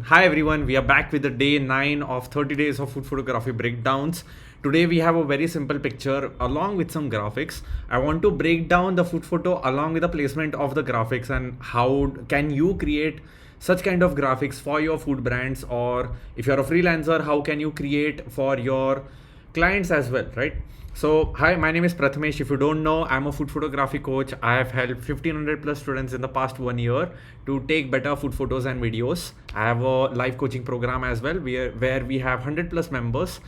Hi everyone, we are back with the day 9 of 30 days of food photography breakdowns. Today we have a very simple picture along with some graphics. I want to break down the food photo along with the placement of the graphics and how can you create such kind of graphics for your food brands, or if you're a freelancer, how can you create for your clients as well, right? So, hi, my name is Prathamesh. If you don't know, I'm a food photography coach. I have helped 1500 plus students in the past 1 year to take better food photos and videos. I have a live coaching program as well, where we have 100 plus members,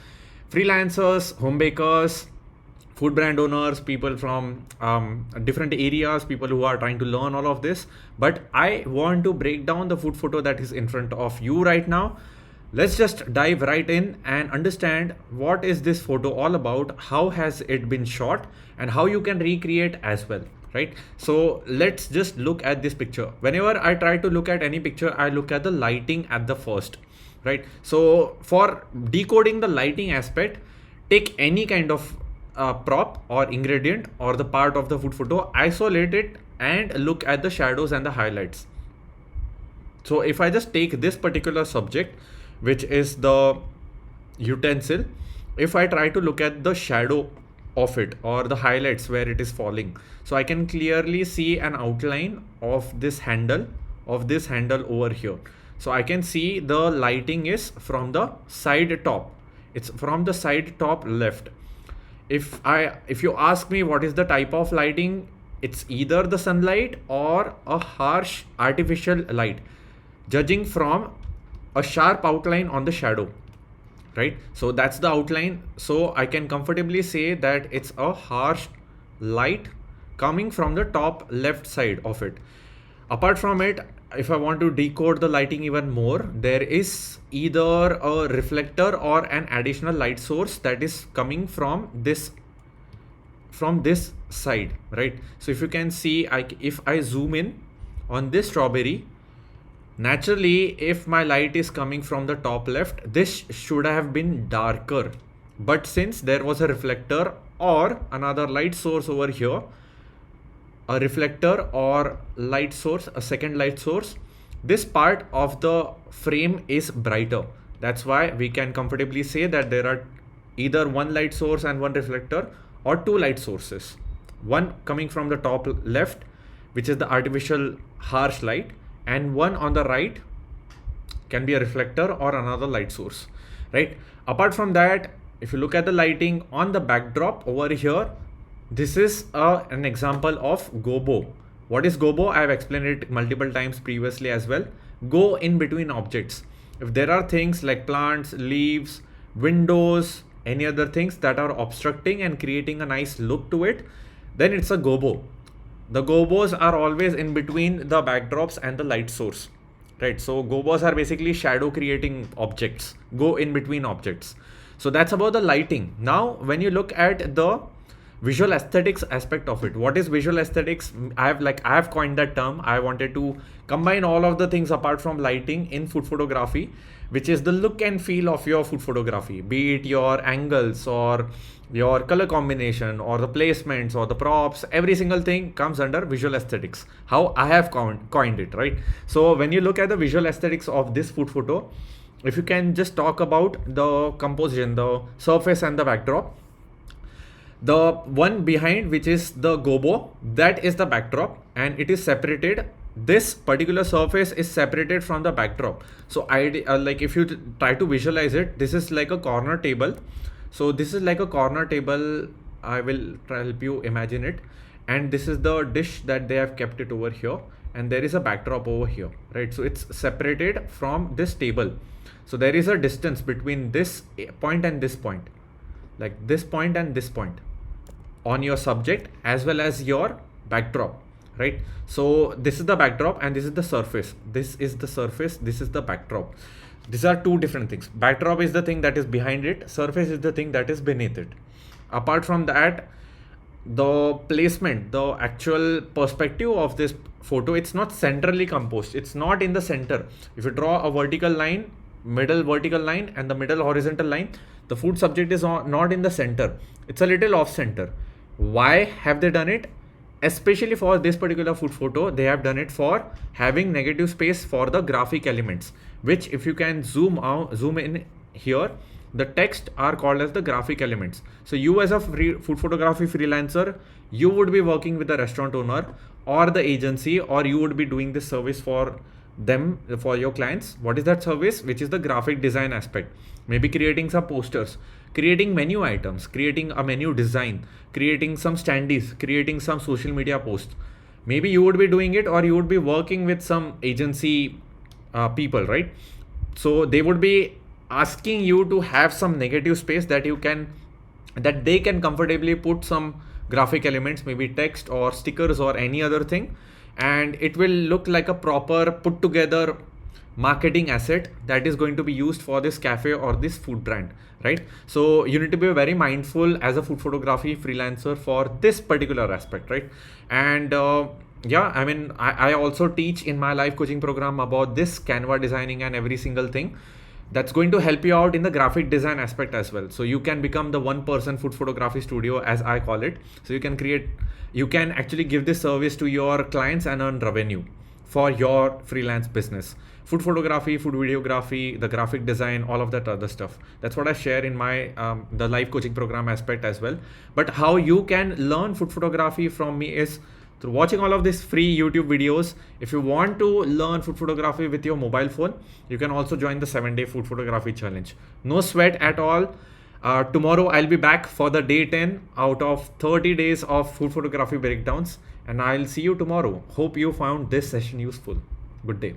freelancers, home bakers, food brand owners, people from different areas, people who are trying to learn all of this. But I want to break down the food photo that is in front of you right now. Let's just dive right in and understand what is this photo all about, how has it been shot, and how you can recreate as well, right? So let's just look at this picture. Whenever I try to look at any picture, I look at the lighting at the first, right? So for decoding the lighting aspect, take any kind of prop or ingredient or the part of the food photo, isolate it and look at the shadows and the highlights. So if I just take this particular subject, which is the utensil, if I try to look at the shadow of it or the highlights where it is falling, so I can clearly see an outline of this handle over here. So I can see the lighting is from the side top. It's from the side top left. If you ask me what is the type of lighting, it's either the sunlight or a harsh artificial light, judging from a sharp outline on the shadow, right? So that's the outline. So I can comfortably say that it's a harsh light coming from the top left side of it. Apart from it, if I want to decode the lighting even more, there is either a reflector or an additional light source that is coming from this side, right? So if you can see, if I zoom in on this strawberry, naturally, if my light is coming from the top left, this should have been darker. But since there was a reflector or another light source over here, a reflector or light source, a second light source, this part of the frame is brighter. That's why we can comfortably say that there are either one light source and one reflector, or two light sources. One coming from the top left, which is the artificial harsh light, and one on the right can be a reflector or another light source, right? Apart from that, if you look at the lighting on the backdrop over here, this is an example of gobo. What is gobo? I have explained it multiple times previously as well. Go in between objects. If there are things like plants, leaves, windows, any other things that are obstructing and creating a nice look to it, then it's a gobo. The gobos are always in between the backdrops and the light source, right? So gobos are basically shadow creating objects, go in between objects. So that's about the lighting. Now when you look at the visual aesthetics aspect of it, what is visual aesthetics? I have coined that term. I wanted to combine all of the things apart from lighting in food photography, which is the look and feel of your food photography, be it your angles or your color combination or the placements or the props. Every single thing comes under visual aesthetics, how I have coined it, right? So when you look at the visual aesthetics of this food photo, if you can just talk about the composition, the surface and the backdrop, the one behind, which is the gobo, that is the backdrop and it is separated. This particular surface is separated from the backdrop. So like if you try to visualize it, this is like a corner table. So this is like a corner table. I will try to help you imagine it. And this is the dish that they have kept it over here. And there is a backdrop over here, right? So it's separated from this table. So there is a distance between this point and this point, like this point and this point on your subject as well as your backdrop, right? So this is the backdrop and this is the surface. This is the surface, this is the backdrop. These are two different things. Backdrop is the thing that is behind it, surface is the thing that is beneath it. Apart from that, the placement, the actual perspective of this photo, it's not centrally composed, it's not in the center. If you draw a vertical line, middle vertical line and the middle horizontal line, the food subject is not in the center, it's a little off center. Why have they done it? Especially for this particular food photo, they have done it for having negative space for the graphic elements. which if you can zoom in here, the text are called as the graphic elements. So you as a food photography freelancer, you would be working with the restaurant owner or the agency, or you would be doing this service for them, for your clients. What is that service? Which is the graphic design aspect. Maybe creating some posters, creating menu items, creating a menu design, creating some standees, creating some social media posts. Maybe you would be doing it, or you would be working with some agency people, right? So they would be asking you to have some negative space that they can comfortably put some graphic elements, maybe text or stickers or any other thing, and it will look like a proper put together marketing asset that is going to be used for this cafe or this food brand, right? So you need to be very mindful as a food photography freelancer for this particular aspect, right? And yeah, I mean, I also teach in my live coaching program about this Canva designing and every single thing that's going to help you out in the graphic design aspect as well. So you can become the one person food photography studio, as I call it. So you can actually give this service to your clients and earn revenue for your freelance business. Food photography, food videography, the graphic design, all of that other stuff. That's what I share in my the live coaching program aspect as well. But how you can learn food photography from me is through watching all of these free YouTube videos. If you want to learn food photography with your mobile phone, you can also join the 7-day food photography challenge. No sweat at all. Tomorrow I'll be back for the day 10 out of 30 days of food photography breakdowns, and I'll see you tomorrow. Hope you found this session useful. Good day.